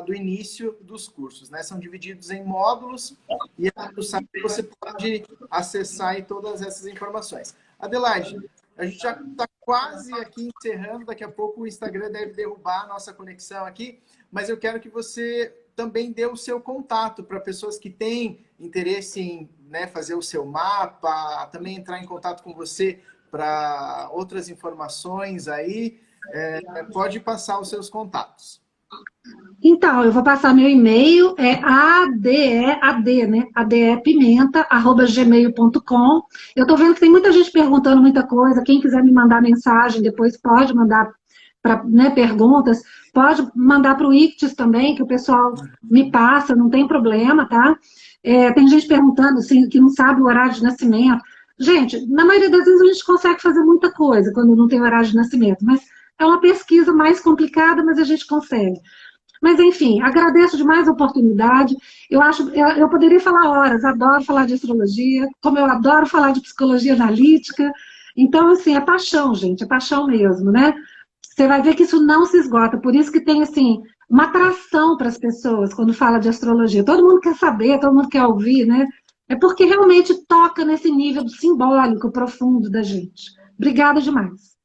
do início dos cursos, né? São divididos em módulos e no site você pode acessar aí todas essas informações. Adelaide, a gente já está quase aqui encerrando, daqui a pouco o Instagram deve derrubar a nossa conexão aqui, mas eu quero que você também dê o seu contato para pessoas que têm interesse em, né, fazer o seu mapa, também entrar em contato com você para outras informações aí. Pode passar os seus contatos. Então, eu vou passar meu e-mail, né? adepimenta@gmail.com. Eu estou vendo que tem muita gente perguntando muita coisa. Quem quiser me mandar mensagem depois pode mandar para, né, perguntas. Pode mandar para o ICTS também, que o pessoal me passa, não tem problema, tá? Tem gente perguntando assim, que não sabe o horário de nascimento. Gente, na maioria das vezes a gente consegue fazer muita coisa quando não tem horário de nascimento, mas é uma pesquisa mais complicada, mas a gente consegue. Mas, enfim, agradeço demais a oportunidade. Eu poderia falar horas, adoro falar de astrologia, como eu adoro falar de psicologia analítica. Então, assim, é paixão, gente, é paixão mesmo, né? Você vai ver que isso não se esgota, por isso que tem, assim, uma atração para as pessoas quando fala de astrologia. Todo mundo quer saber, todo mundo quer ouvir, né? É porque realmente toca nesse nível simbólico, profundo da gente. Obrigada demais.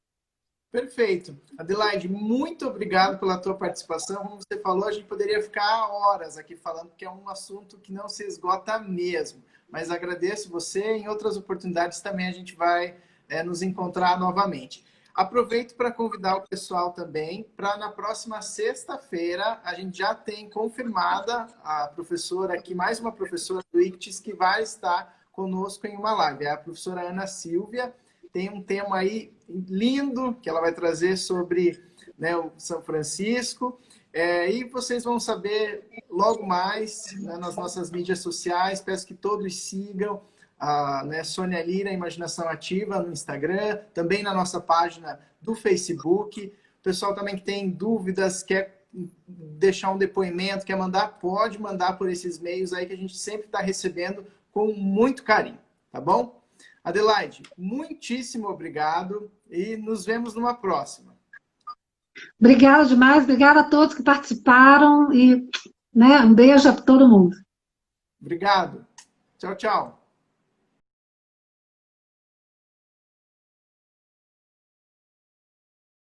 Perfeito. Adelaide, muito obrigado pela tua participação. Como você falou, a gente poderia ficar horas aqui falando, porque é um assunto que não se esgota mesmo. Mas agradeço você. Em outras oportunidades também a gente vai nos encontrar novamente. Aproveito para convidar o pessoal também para na próxima sexta-feira a gente já tem confirmada a professora aqui, mais uma professora do ICTS que vai estar conosco em uma live. É a professora Ana Silvia. Tem um tema aí lindo que ela vai trazer sobre, né, o São Francisco. E vocês vão saber logo mais, né, nas nossas mídias sociais. Peço que todos sigam a, né, Sônia Lira, Imaginação Ativa, no Instagram, também na nossa página do Facebook. O pessoal também que tem dúvidas, quer deixar um depoimento, quer mandar, pode mandar por esses meios aí que a gente sempre está recebendo com muito carinho, tá bom? Adelaide, muitíssimo obrigado e nos vemos numa próxima. Obrigada demais, obrigada a todos que participaram e, né, um beijo a todo mundo. Obrigado. Tchau, tchau.